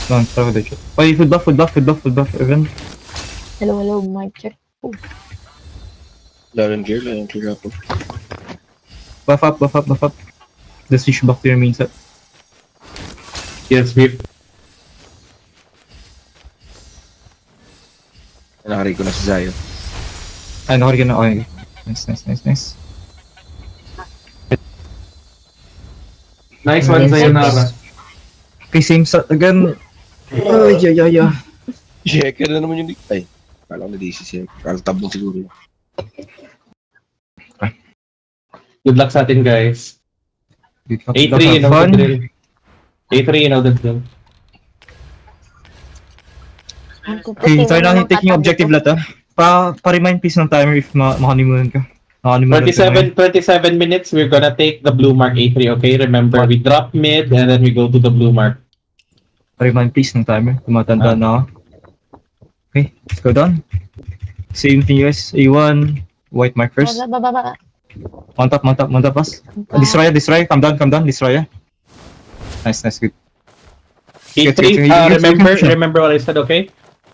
No, start with the shot. Wait, food buff, even. Hello, mic check. Oh. Laren gear ako. Buff up. Just switch back to your main set. Yes, beef. Nakari ko na si Zayo. Ay, nakari ka na. Okay. Nice. Nice one, sayonara. Okay, same set again. Oh, yeah. Checker na naman yung... Ay, kala ko na DC siya. Kala tabong siguro. Good luck sa atin, guys. A3, you know the drill. A3, you know the drill. Okay, try natin taking objective lahat Pa-remind please ng timer if ma-honeymoon ka. 27 minutes, we're gonna take the blue mark A3, okay? Remember, we drop mid and then we go to the blue mark. Pa-remind please ng timer. Tumatanda na ako. Okay, let's go down. Same thing guys. A1, white mark first. Baba. Mount up, pass. Destroyer. Come down, destroyer. Nice, good. A3, remember what I said, okay?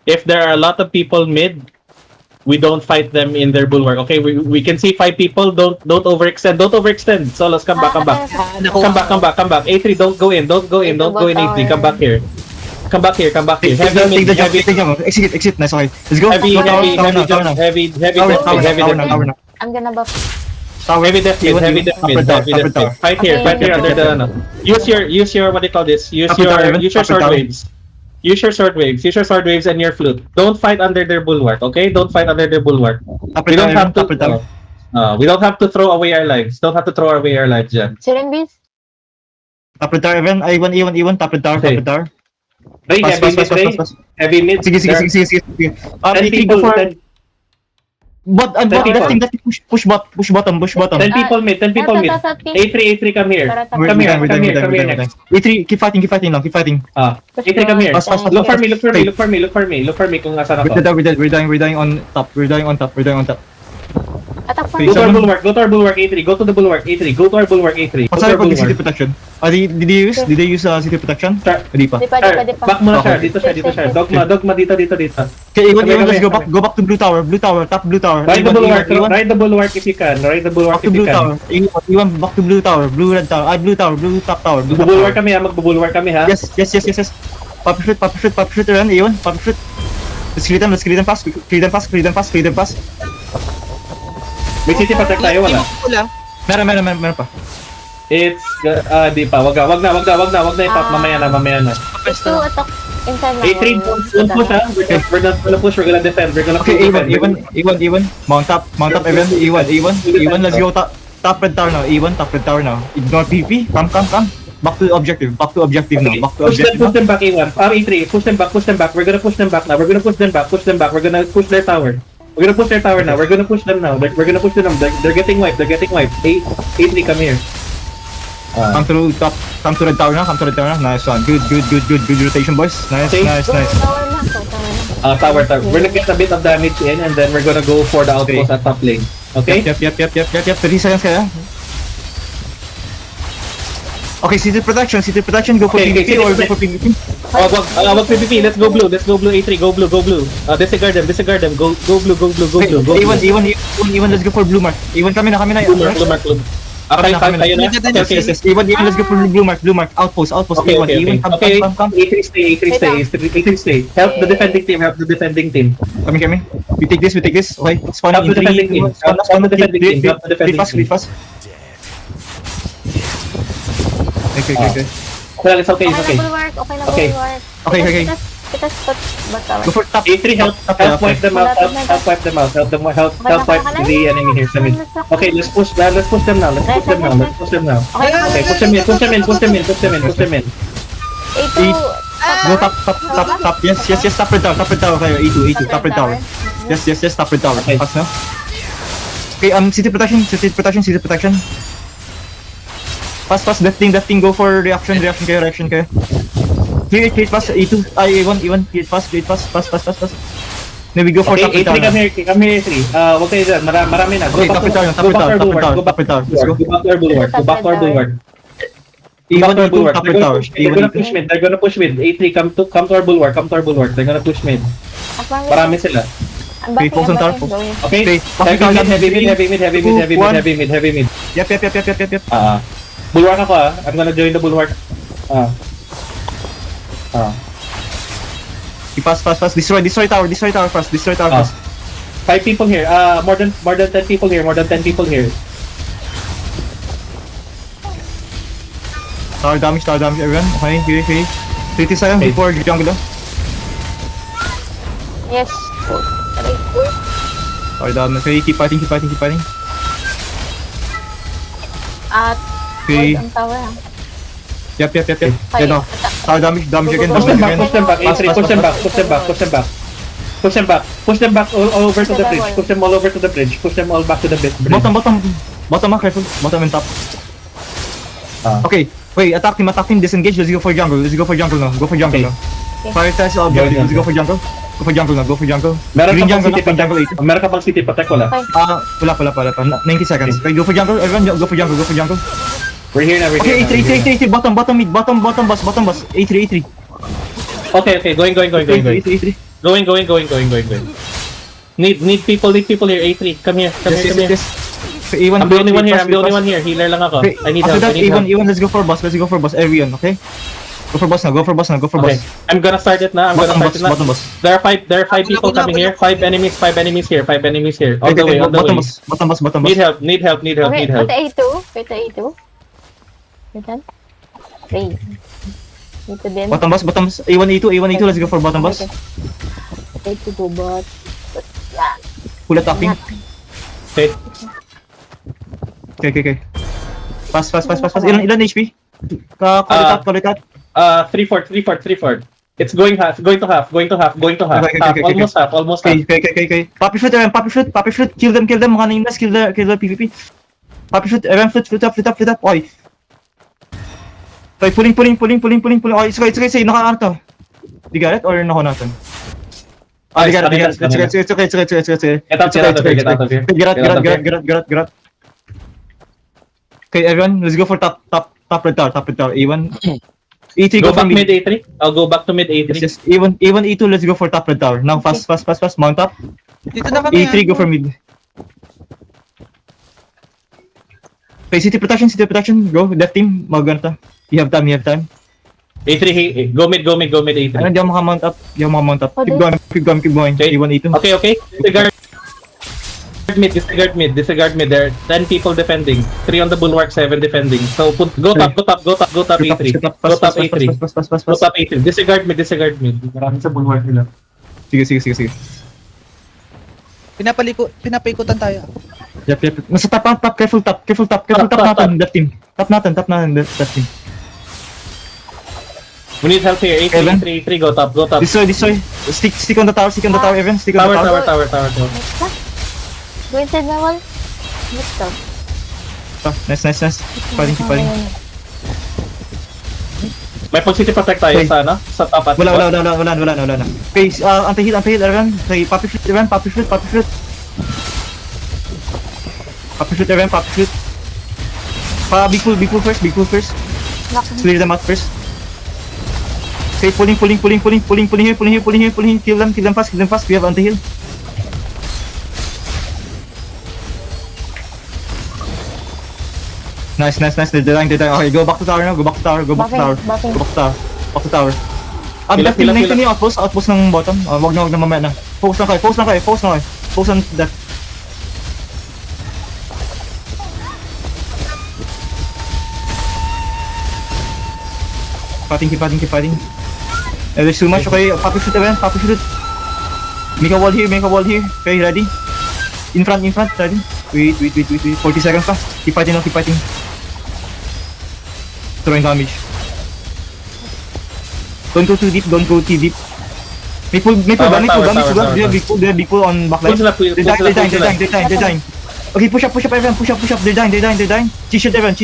If there are a lot of people mid, we don't fight them in their bulwark. Okay, we can see 5 people. Don't overextend. Solos, come back. Come back. A3, don't go in. Don't go in. A3. Come back here. Heavy. Exit. Nice, okay. Let's go. Heavy. Tower now. I'm gonna buff. Heavy death mid. Fight here under the Use your what do you call this? Use your sword waves. Use your sword waves and your flute. Don't fight under their bulwark, okay? Don't fight under their bulwark. We don't have to throw away our lives. Don't have to throw away our lives, Jan. Sirenbis? Top red tower, even. A1, top red tower. Pass. Heavy mid. Sige. 10 people. What? That thing push bottom. 10 people mid. A3, come here. Come here next. A3, keep fighting lang. A3, come here. Pass. Look for me kung asan ako. We're dying on top. Attack for Okay, Go so- to our bulwark, A3. Go to our bulwark, A3. Sorry for the city protection. Did they use city protection? Hindi pa. Di pa. Back muna siya. Dito siya. Dogma, dito. Okay, A1, let's go back to blue tower, top blue tower. Ride the bulwark if you can. Back to blue tower. A1, back to blue tower, blue red tower, blue top tower. Magbubulwark kami ha. Yes. Pop shoot run, A1, pop shoot. Let's clear them fast. May city protect tayo, wala? Meron pa. It's, di pa. Wag na i-pop. Mamaya na. Let's do attack inside na. A3, don't push ha. We're not gonna push, we're gonna defend. Okay, A1. Mount up, even. A1, let's go top red tower now. A1, top red tower now. Ignore PP. Come. Back to objective now. Push them back, A1. A3, push them back. We're gonna push them back now. We're gonna push them back. We're gonna push their tower. We're gonna push their tower now. We're gonna push them now. We're gonna push them. They're getting wiped. A3, come here. Come to red tower now. Nice one. Good rotation, boys. Nice. Tower na. We're gonna get a bit of damage in, and then we're gonna go for the outpost at top lane. Okay? Yep. 30 seconds kaya. Okay, city protection. Go for Okay, PvP or go for PvP? Wag PvP. Let's go blue. A3, go blue. Disregard them. Go blue. A1, let's go for blue mark. A1, kami na. Blue mark. Okay, tayo na. Yes. A1, let's go for blue mark. Outpost. Okay. A1, come. A3 stay. Help the defending team. Kami. We take this. Okay, spawn Help in the 3. defending team. Help the defending team. Lead fast. Okay. Well, it's okay. Okay na bulwark. Okay. Kita spot back tower. Go for top. A3, help wipe them out. Help wipe the enemy here. Okay, let's push them now. Okay, push them in. A2. Go top. Yes, top red tower kayo. A2, top red tower. Yes, top red tower. Okay. Pass na. Okay, city protection. Pass, that thing, go for reaction kayo. Clear, pass, A2, A1, clear, pass. Then we go for Okay, top A3, come here, A3. Wag kayo dyan, marami na. Okay, top tower. Let's go. Go back to our bulwark. E1, Back to our E2, bulwark. top They're red gonna tower. push mid. They're gonna push mid. They're gonna push mid. A3, come to our bulwark. Come to our bulwark. They're gonna push mid. Marami sila. I'm Okay, backing, focus on I'm tower, backing. focus. Go. Okay? Okay, Heavy bakit mid, heavy mid, heavy mid, heavy mid, heavy mid, 2, 1. heavy mid, heavy mid. Yep. Bulwark ako ah. I'm gonna join the bulwark. Fast. Destroy tower first. Destroy tower Ah. first. 5 people here. More than 10 people here. More than 10 people here. Tower damage, everyone. Okay. 30 seconds Okay. before jungle. Yes. Tower damage. Okay, keep fighting. At Okay. hold ang tower. Yep. Fight. Dead off. Tower damage again. Push them back, again. push them back. A3, push them back, push them back, push them back. Push them back. Push them back all over to the bridge. Push them all over to the bridge. Push them all back to the bridge. Bottom, careful. Bottom and top. Ah. Okay, wait, attack team, disengage. Let's go for jungle now. Go for jungle Okay. now. Prioritize the objective. Let's go for jungle. Go for jungle. Meron Green ka bang jungle city na, pang jungle protect? Meron ka bang city protect? Wala. Wala pa. 90 seconds. Okay, go for jungle. Everyone, go for jungle. We're here now, we're Okay, here now. A3. Bottom mid. Bottom boss. A3. Okay, going. A3. Going. Need people here. A3, come here. Yes. So, A1, I'm the only one here, fast. here. Healer lang ako. Okay, I need after help, that, A1, let's go for boss. Everyone, okay? Go for boss now. Okay, I'm gonna start it na. Bottom boss. There are five people coming here. 5 enemies here. On the way. Bottom boss. Need help. Okay, put the A2. Wait lang. Okay. Dito din. Bottom boss. A1, A2, let's go for bottom boss. Okay, to go bot. Full attacking. Okay. Okay. Fast. Ilan HP? Call it out. 3-4. It's going to half. Okay. Almost half. Okay. Poppy shoot. Kill them. Mga nameless. Kill the PvP. Poppy shoot. Everyone flip up. Okay. Okay, pulling. Okay, it's okay. Naka-arto. You got it or nako natin? You got it. It's okay. Get out of here. Get out. Okay, everyone, let's go for top red tower. A1. E3 Go go for back mid mid. A3. I'll go back to mid A3. Yes. A1, E2, let's go for top red tower. Now fast. Mount up. Dito na kami. E3 go for mid. Okay, city protection. Go, left team. Maganda. You have time. A3, go mid A3. Ano, di ako makamount up. Keep going. Okay. A1, E2. Okay. Disregard mid. There are 10 people defending. 3 on the bulwark, 7 defending. So go top A3. Go top A3. Fast. Go top A3. Disregard mid. Marami sa bulwark nila. Sige. Pinapaikutan tayo. Yep. Nasa top. Careful top natin, left team. Top natin, left team. We need help here. A3, go top. Destroy. Stick on the tower, everyone. Stick on the tower. Tower. Go inside my wall. Let's go. Nice. Fighting. May pag-city protect tayo Okay. sa top at Wala na. Okay, anti-heal, everyone. Okay, poppy shoot, everyone. Poppy shoot, everyone. Big pull first. Clear them out first. Okay, pulling here. Kill them fast. We have anti-heal. Nice. They're dying. Okay, go back to tower now. Go back to tower. Left team, Heal up. yung outpost ng bottom. Wag na mamaya na. Focus lang kayo. Focus on that. Keep fighting. There's too much. Okay, poppy shoot. Make a wall here. Okay, ready? In front, ready? Wait. 40 seconds pa. Keep fighting. Throwing damage. Don't go too deep. May pull Tower. They have big pull on backline. They're dying. Okay, push up, everyone. Push up. They're dying. Chi-shield, everyone.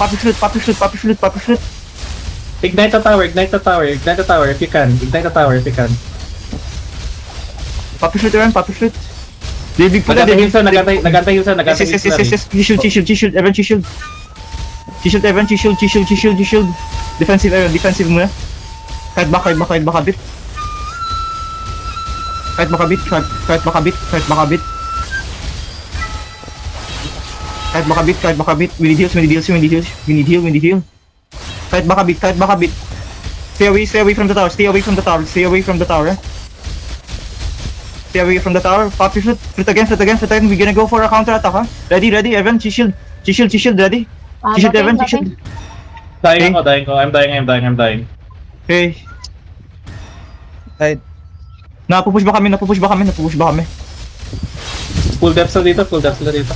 Poppy shoot. Ignite the tower if you can. Poppy shoot, everyone. They have big pull. Nagantay Hilson. Yes. Chi-shield. Everyone, chi-shield. G-shield everyone, G-shield. Defensive everyone, defensive muna. Kahit baka bit. Kahit baka bit. We need heal. Kahit baka bit. Stay away from the tower. Stay away from the tower. Stay away from the tower. Pop your flute again. We're gonna go for a counter attack, huh? Ready, everyone. G-shield, ready. G-shield, everyone. G-shield. Dying ako. I'm dying. Okay. Right. Napupush ba kami? Full depth sila dito.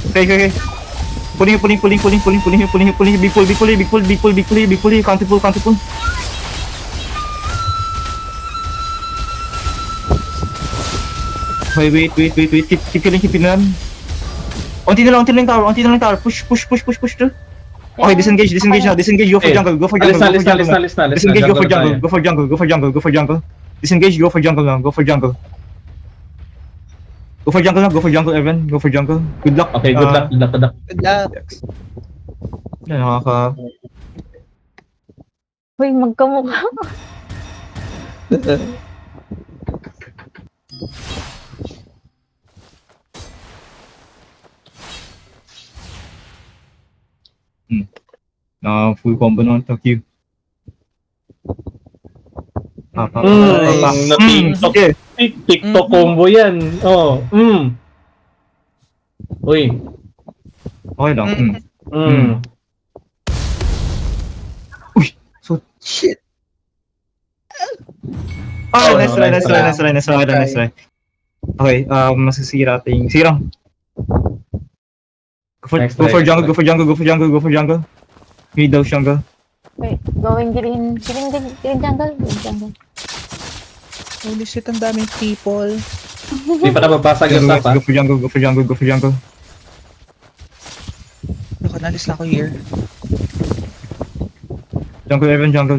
Okay. Pulling. Big pull. Counter pull. Wait. Keep killing them. Unti na lang tower. Push through. Okay, disengage now. Go for jungle. Alis na. Disengage, go for jungle. Disengage, go for jungle now. Go for jungle, everyone. Go for jungle. Good luck. Okay, good luck. Good luck. Yan, nakaka... Uy, magkamukha. Full combo naman. Thank you. Okay. TikTok combo yan. Oh. Uy. Okay lang. Shit. Nice try. Okay, masasira ating sirang. Go for jungle. Need those jungle. Wait, going green jungle. Holy shit, ang daming people. Hindi pa nababasag yung staff, ha? Go for jungle. Nakanalis na ako here. Jungle, everyone, jungle.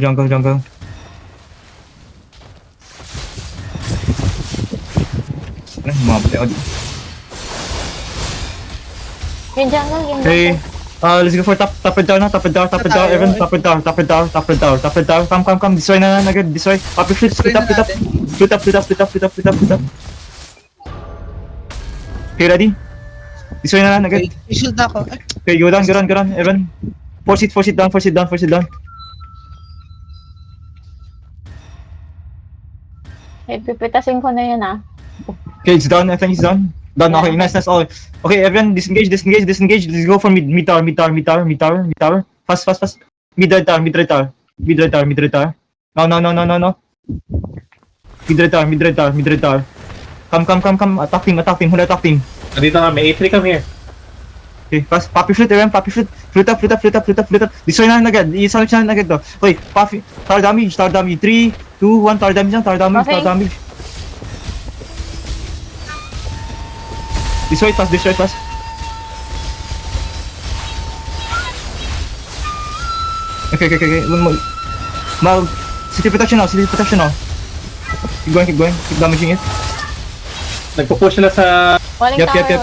Mabali ako. Yung jungle. Okay. Let's go for top and down, everyone, top and down. Come, destroy na agad, destroy. Copy flip up. Okay, ready? Destroy na agad. I-shield na ako. Okay, go down, everyone. Force it down. Eh, pipitasin ko na yan Okay, it's done, I think it's done. Done, okay, nice, all. Okay, everyone, disengage. Let's go for mid tower. Fast. Mid right tower. No. Mid right tower. Come. Attack team. Hula attack team. Dito kami. A3, come here. Okay, fast. Poppy flute, everyone. Flute up. Destroy na agad. I-sandwich na agad to. Okay, Poppy. Tower damage. 3, 2, 1. Tower damage. Destroy fast. Okay. City protection now. Keep going. Keep damaging it. Nagpo-push sila sa... Walling Yep. tower.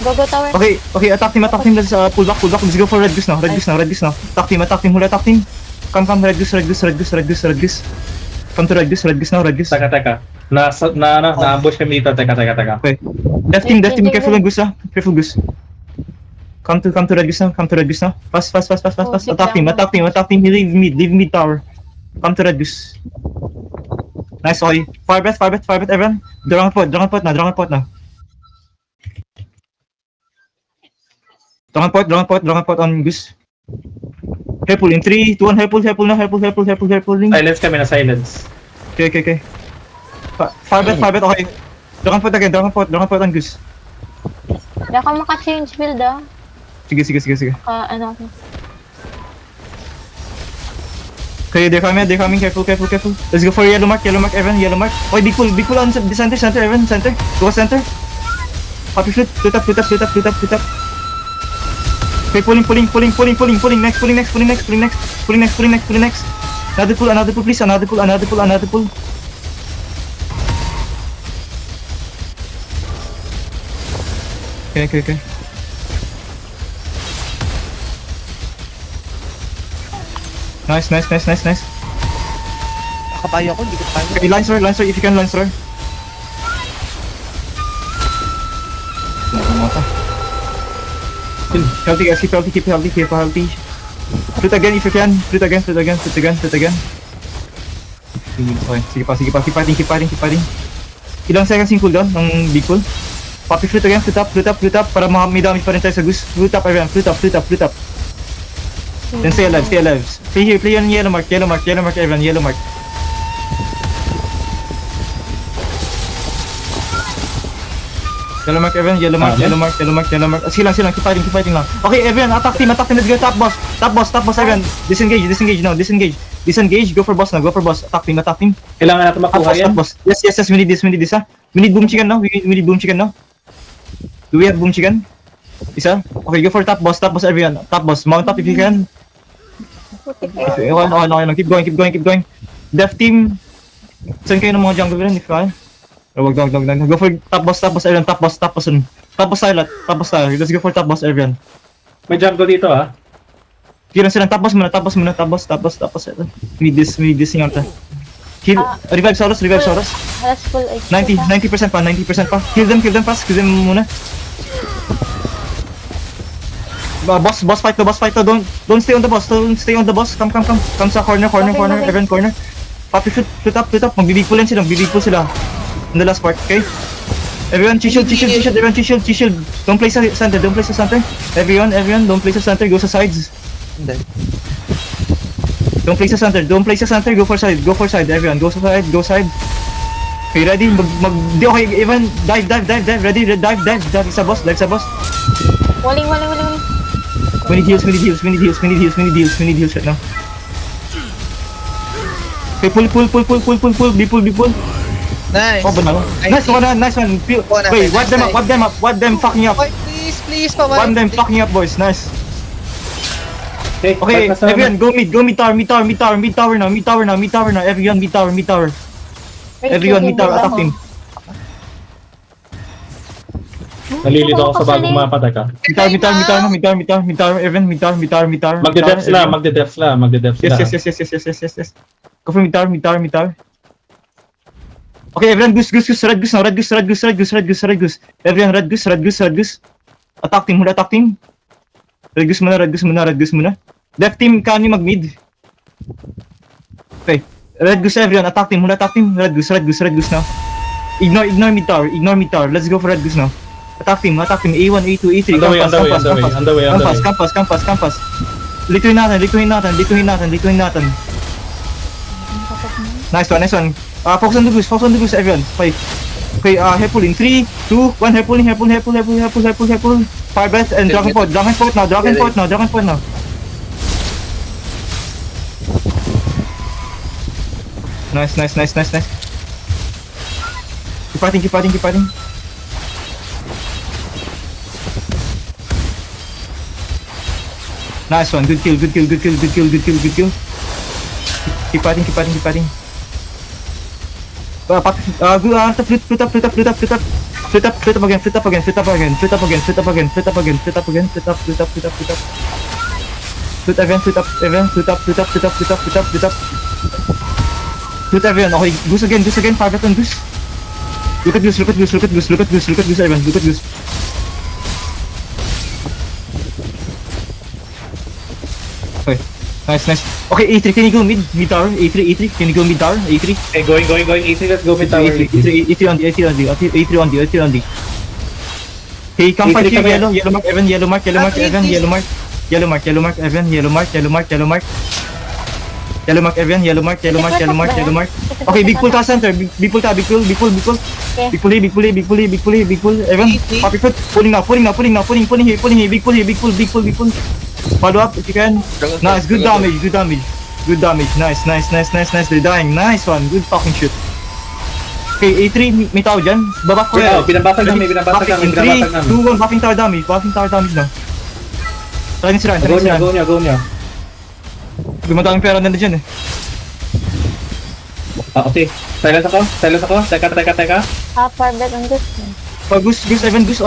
Go tower. Okay, attack team. Let's pull back. Let's go for red goose now. Attack team. Hula attack team. Come, red goose. Come to red goose now. Teka. Na-ambush kami dito. Teka. Okay. Left team. Careful goose. Come to red goose now. Fast. Attack team. Leave mid tower. Come to red goose. Nice, okay. Fire breath, everyone. Dragon pot na. Dragon pot on goose. Hairpull in 3, 2, 1, hairpull na. Silence kami na silence. Okay. Fire breath, okay. Dragon pot again, dragon pot on goose. Hindi ako maka-change build Sige. Ano ako. Okay, they're coming, careful. Let's go for yellow mark, everyone, yellow mark. Okay, big pull on the center, everyone, center. Go center. Poppy flute up. Okay, pulling. Next. Another pull, please. Another pull. Okay. Nice, nice, nice, nice, nice. Nakabayo ako, hindi ko kaya. Okay, Lancer, if you can, Lancer. Healthy guys, keep healthy, keep healthy, keep healthy. Flute again if you can. Flute again, flute again, flute again, flute again. Okay, sige pa, keep fighting, keep fighting, keep fighting. Ilang seconds yung cooldown ng big pull? Poppy flute again, flute up, para may damage pa rin tayo sa goose. Flute up everyone, flute up. Then stay alive, stay alive. Play here, play on yellow mark everyone, yellow mark. Yellow mark everyone, yellow mark. Sige lang, keep fighting lang. Okay everyone, attack team, let's go top boss everyone. Disengage now, disengage, go for boss, attack team. Kailangan natin makuha yan. Top boss. Yes, we need this ha. We need boom chicken now, Do we have boom chicken? Isa? Okay, go for top boss everyone. Top boss, mount up if you can. Okay, keep going. Death team. Saan kayo ng mga jungle villain if kaya? Wag. Go for top boss everyone. Top boss silent. Let's go for top boss everyone. May jungle dito ah. Kira sila top boss muna. We need this yung ata. Kill, revive Saurus. Halas full HP. 90% pa. Kill them fast. Kill them muna. Boss fight to. Don't stay on the boss. Come sa corner. Everyone corner. Poppy shoot up. Magbibig pull sila. In the last part, okay? Everyone, shield. Everyone, shield. Don't place sa center. Everyone, don't place sa center. Go sa sides. Hindi. Don't place sa center. Go for side. Everyone, go side. Okay, ready? Okay, even dive. Ready? Dive sa boss. Waling. We need heals right now. Okay, pull. Be pull. Nice. Oh, banalo. Nice one. Wait, ward them fucking up. Okay, please, paway. Ward them fucking up, boys. Nice. Okay, Okay, everyone, go mid tower now. Everyone, mid tower. Everyone, mid tower, attack team. Nalilito ako sa bagong mapa, teka. Mid tower, everyone, mid tower. Magde-def sila. Yes. Go for mid tower. Okay, everyone, goose, red goose. Everyone, red goose. Attack team. Red goose muna. Left team, can you mag-mid? Okay, red goose everyone, attack team. Red goose now. Ignore mid tower. Let's go for red goose now. Attack team, A1, A2, A3. On the way. Campus. Lituin natin. Nice one. Focus on the goose, everyone. Okay, hair pulling. 3, 2, 1, hair pull. Fire breath and dragon point now. Nice. Keep fighting. Nice one, good kill. Keep fighting. Flute up again. Flute everyone. Okay, goose again. Fire on goose. Look at goose, everyone. Look at goose. Okay, nice. Okay, A3, can you go mid tower? A3, can you go mid tower? A3. Okay, going. A3, let's go mid tower. A3 on the. Hey, come fight here, yellow mark, Evan, yellow mark, Evan. Okay, big pull ka center, big pull. Big pull. Evan, poppy foot, pulling here, big pull. Follow up if you can. Nice, good damage. Nice. They're dying. Nice one. Good fucking shoot. Okay, A3, may tao dyan. Babak ko Yeah, binabasag namin. 3, 2, 1, buffing tower damage now. Try nyo sila. Go niya. Gumadaming pera na dyan eh. Okay. Silence ako. Teka. Fire breath on this. Goose, Evan, Goose,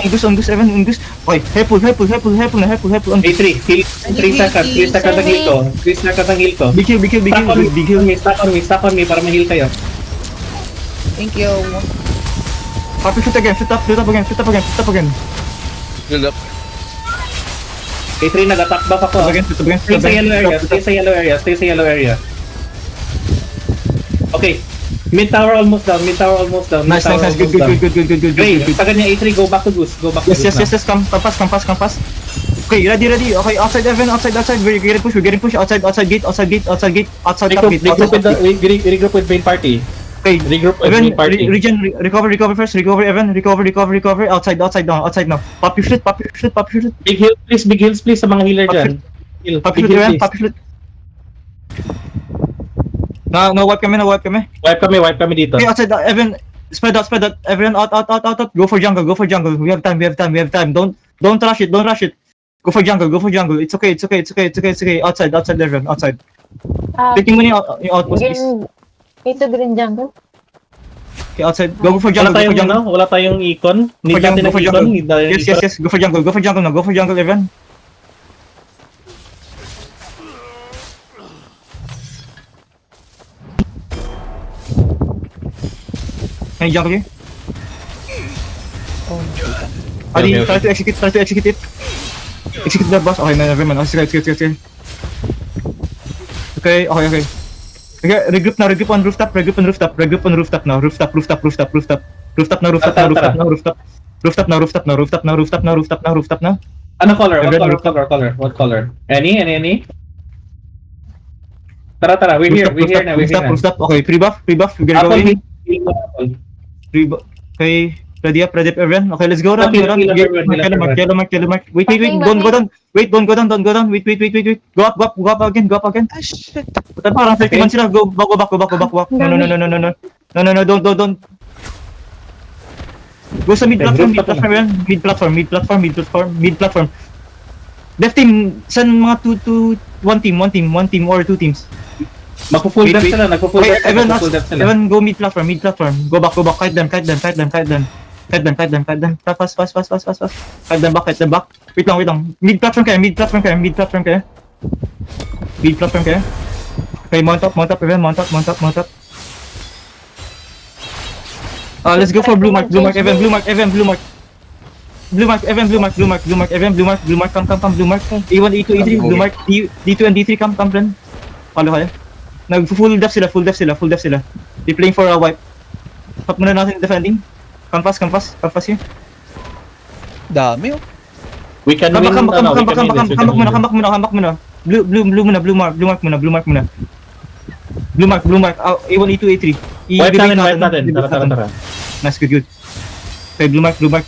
Evan, on Goose. Okay, helpful na, on A3, heal. 3 seconds. 3 seconds ang heal ko. 3 seconds ang heal ko. Big heal, Stack on me para ma-heal kayo. Thank you. Poppy shoot again, shoot up again. Build up. A3, nag-attack back ako. Stay sa yellow area. Okay. Mid tower almost down. Nice, good. Gray, taga niya A3, go back to Goose. Yes, come pass. Okay, ready. Okay, outside Evan, outside. We're getting push. Outside gate. Regroup with main party. Okay, Regroup with Evan, main party. recover first. Recover, Evan. Recover. Outside now. Poppy shoot. Big heals please sa mga healer dyan. Heal. Poppy Big shoot, heal, Evan. please. Poppy shoot. Wipe kami. Wipe kami dito. Okay, outside, Evan. Spread out. Everyone out. Go for jungle. We have time. Don't rush it. Go for jungle. It's okay. Outside, Evan. Outside. Taking mo yung outpost, please. Ito green jungle. Okay, outside. Go for jungle. Wala tayong icon. Need natin ng icon. Yes. Go for jungle, Evan. Can you jungle here? Ali, Okay. try to execute it. Execute the boss. Okay, never mind. Sige. Okay. Okay, regroup on rooftop now. Rooftop now. Ano color? What color? Any? Tara. We're here now. Rooftop. Okay, pre-buff. We're gonna go in. Okay, ready up, everyone. Okay, let's go down. Yellow mark. Wait. Don't go down. Wait. Go up again. Ah, shit. Parang 31 sila. Go back. No. Don't. Go sa mid platform. Left team, send mga 1 team or 2 teams. Magpo-full death sila. Okay, Evan, go mid platform. Go back. Kite them. Fast. Kite them back. Wait lang. Mid platform kayo. Okay, mount up, Evan. Mount up. Let's go for blue mark, Evan. Blue mark. Come, blue mark. A1, A2, A3, blue mark. D2 and D3, come, friend. Follow kayo. Full def sila. They playing for a wipe. Stop muna natin defending. Come fast here. Dami oh. We can win. Comeback muna. Blue mark. A1, A2, A3. Wipe natin. Tara. Nice, good. Okay, blue mark. Okay,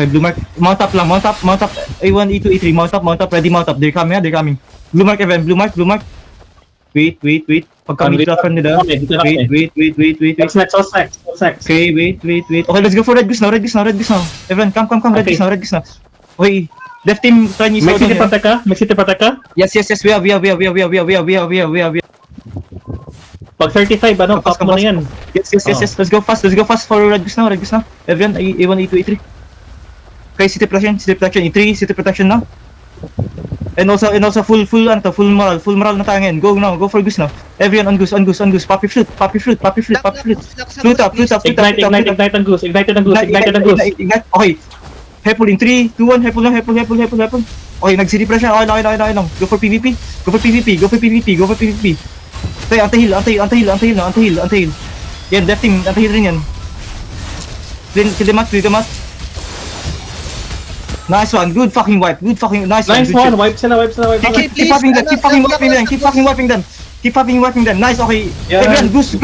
blue mark. Mount up. A1, E2, E3. Mount up. Ready, mount up. They're coming. Blue mark, Evan. Blue mark. Wait. Pagka mid platform nila. Wait. Next. Okay, wait. Okay, let's go for red goose now. Evan, come. Red goose now. Okay, left team try niyo May city protect ka? Yes. We have. Pag 35, top mo na yan. Yes. Let's go fast for red goose now. Evan, A1, E2, E3. Okay, city protection. E3, city protection now. And also full moral na tayo ngayon. Go for goose now. Everyone on goose. Poppy flute. Flute up. Ignite ang goose. Ignite. Okay. Helpful in 3, 2, 1. Helpful. Okay, nag-city pressure. Okay lang. Go for PvP. Okay, anti-heal. Yan, death team. Anti-heal rin yan. Kill them out. Nice one. Good fucking wipe. Nice one. Wipe sila. Okay, Keep fucking wiping them. Nice, okay. Yeah. Everyone, goose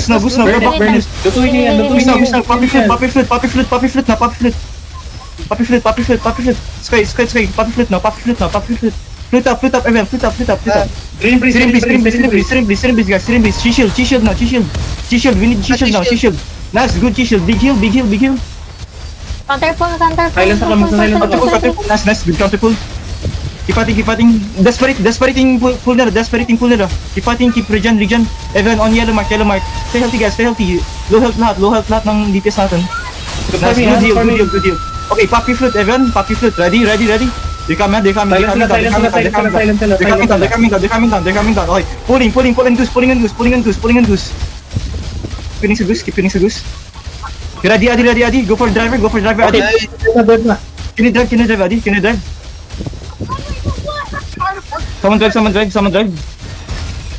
now. Go back, burn it. Lutuin niya yan. Goose now. Poppy flute now. Poppy flute. Sky. Poppy flute now. Flute up, everyone. Flute up. Green Syringe, guys. Chi shield now. We need chi shield now. Nice, good chi shield. Big heal. Counter pull. Silence ako, silence. Nice, good counter pull. Keep fighting. Desperating pull nila. Keep fighting, keep regen. Everyone on yellow mark. Stay healthy, guys. Low health lahat ng DPS natin. Nice, good deal, good deal, good deal. Okay, Poppy Fruit, everyone. Poppy Fruit, ready? They're coming down. They're coming down. Okay, pulling and goose. Pinning sa goose. Okay, ready. Go for driver, Adi. Can you drive, Adi? Someone drive now.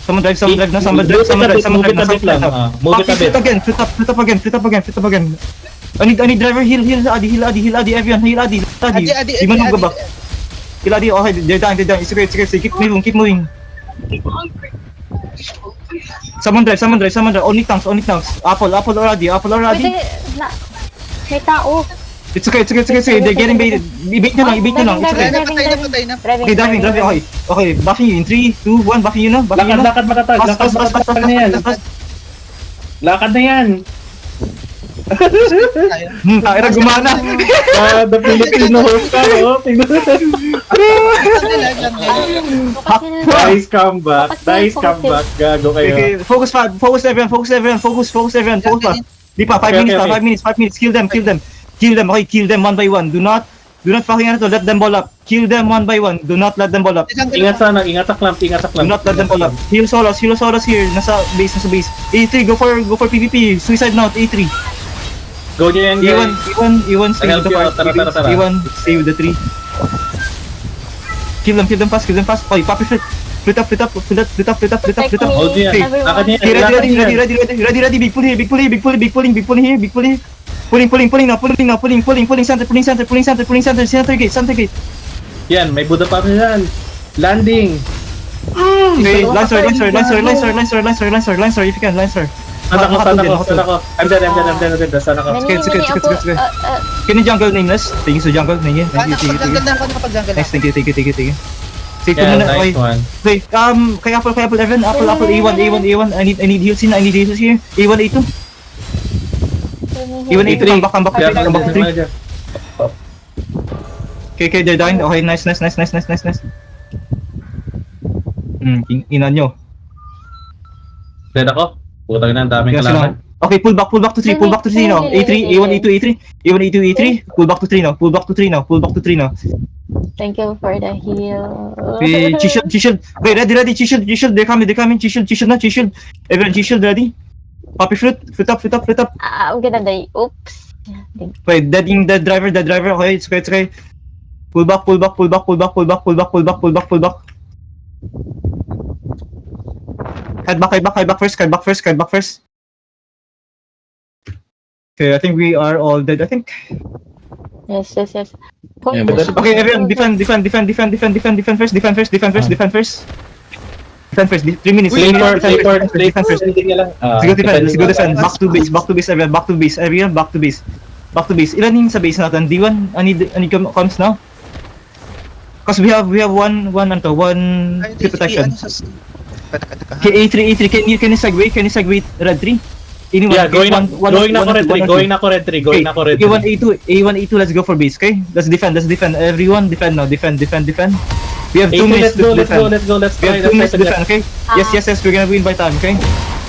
Move it a bit lang. Move it a bit. Flip up again. I need driver, heal Adi, everyone, heal Adi. Di man magaba. Heal Adi, okay, they're down. It's okay. Keep moving. Someone drive. Only tanks. Apple or Adi. Pwede na. May tao. It's okay. They're getting baited. Ibait na lang. It's okay. Patay na. Okay, driving. Okay, buffing you in 3, 2, 1, buffing you na. Lakad matatag. Pass. na yan. Lakad na yan. Taira gumana. The Filipino host ka, oh. Tingnan mo. Nice comeback. Gago kayo. Okay, focus everyone. Focus pa. Di pa, 5 minutes. Kill them. Okay, kill them one by one. Do not fucking let them ball up. Kill them one by one. Do not let them ball up. Ingat sa clamp. Do not let them ball up. Heal Solos here. Nasa base. A3, go for PvP. Suicide Note, A3. Go nyo yan, guys. E1, stay with the I'll help you out. Tara. E1, stay with the 3. Kill them fast. Okay, Poppy Fruit. Flit up. Hold nyo yan. Lakad nyo Okay, yan. ready. Big pulling here. Pulling now. Center gate. Yan, may Buddha pa rin yan. Landing. Okay, Lancer, if you can, Lancer. Sana ko. I'm dead. Sana ko. Sige. Can you jungle nameless? Thank you sa jungle. Thank you. Nakapag-jungle Nice, thank you. Stay Yeah, muna. nice Okay. one. Okay, kay Apple, Evan. Apple, A1. I need heals here. A1, A2. A1, A2. Come back to 3. Okay, they're dying. Okay, nice. Inan nyo. Dead ako. Putang na, ang daming Yes, kalaban. Okay, pull back to 3 now. A3, A1, A2. Pull back to 3 now. Thank you for the heal. Okay, Chishield. Okay, ready. Chishield. They're coming. Chishield. Everyone, Chishield ready. Poppy Fruit. Flit up. I'm gonna die. Oops. Wait, deading the driver. Okay, it's okay. Pull back. Head back first. Okay, I think we are all dead. I think. Yes. Yeah, but that's- Okay, everyone, defend first. Defend first. 3 minutes. Late Defend first. ending nyo lang. Let's go defend. Back to base, everyone. Back to base. Ilan yung sa base natin? D1? I need comms now. Because we have one free protection. Okay, A3. Can you segue red 3? Anyone? Yeah, going na ko red 3. A1, A2, let's go for base, okay? Let's defend. Everyone, defend now. Defend. We have 2 minutes to defend. Let's We have 2 minutes to defend, okay? Yes, we're gonna win by time, okay?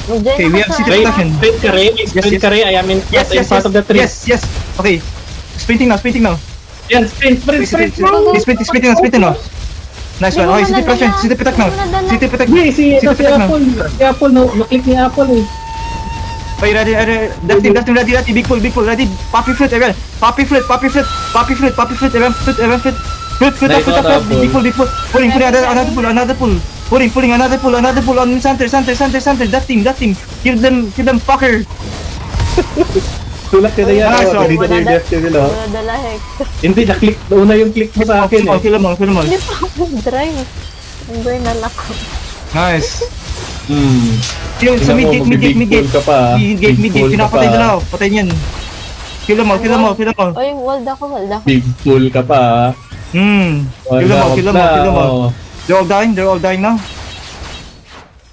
Okay, we have city protection. Sprint Kare, I am in part of the tree. Yes. Okay. Sprinting now. Yan, sprint. Sprinting now. Nice one. Okay, city protect now. City protect. Si City protect now. Apple, no-click ni Apple eh. Okay, ready. Left team, ready. Big pull, ready. Poppy Fruit, everyone. Poppy Fruit, everyone. Fruit Nice up. one, Big pull. Pulling another pull. Pulling another pull on center. That team. Kill them, fucker. Tulak ka na yan. Nice one. Dito na yung death nila. The heck. Hindi, na-click. Una yung click mo sa akin eh. Kill them all. Hindi pa ako drive. Burnal ako. Nice. Hmm. Yung sa mid gate. Mid-gate ka pa. Mid-gate. Pinapatay nila. Patay niyan. Kill them all. Oy, wald ako. Big pull ka pa. Kill them all. They're all dying now.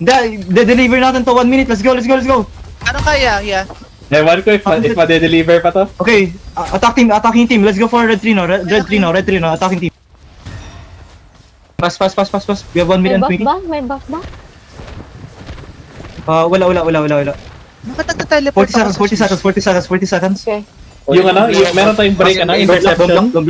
Deliver natin to 1 minute. Let's go. Ano kaya? Yeah. Ewan ko if ma-deliver pa to. Okay, attacking team. Let's go for red 3 now. Red 3 now. Attacking team. Pass. We have 1 May minute and buff 20. ba? May buff ba? Wala. Nakatag-teleport 40 seconds. Okay. Yung ano, yung meron tayong break, ano, interception. Don't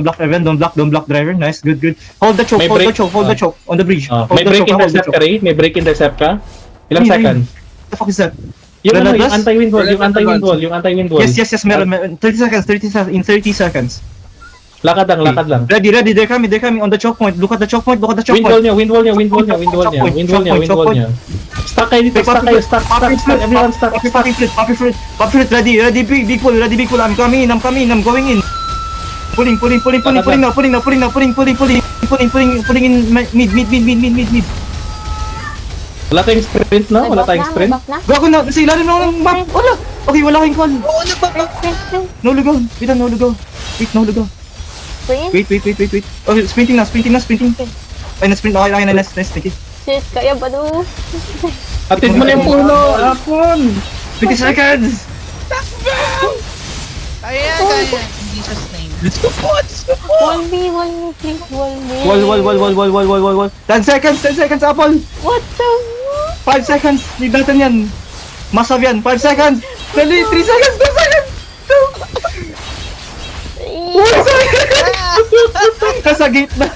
block, Evan, don't block, driver. Nice, good. Hold the choke, May hold the break. choke, hold the choke on the bridge. Oh, Hold may the break choke, hold the intercept choke. ka, Ray? May break intercept ka? Ilang Ayun, seconds? What the fuck is that? Yung ano, yung Relentless? anti-wind wall, yung anti-wind wall, yung anti-wind wall. Yes, meron. 30 seconds, in 30 seconds. Lakad lang. Ready, they're coming on the choke point. Look at the choke point. Wind wall niya. Stuck kayo dito, stuck. Everyone stuck. Poppy fruit, ready, big pull, I'm coming in, going in. Pulling in mid. Wala tayong sprint, no? Wala tayong sprint. Back na. Gago na, sa ilalim na ng map. Wala. Okay, wala kang call. Oo, nagbaba. No lugaw. Wait, no lugaw. Queen. Wait. Okay, sprinting na. Ay, na-sprint. Okay, nice. Thank you. Shit, kaya ba do? Atid mo na yung puno, Apon! 20 seconds. Kaya. Hindi siya snake. Let's go po! 1v, please, 1v. Wall. 10 seconds, Apple. What the 5 seconds. Leave natin yan. Masav yan. 5 seconds. 3 seconds. 2 seconds. 1 second. Nasa gate na.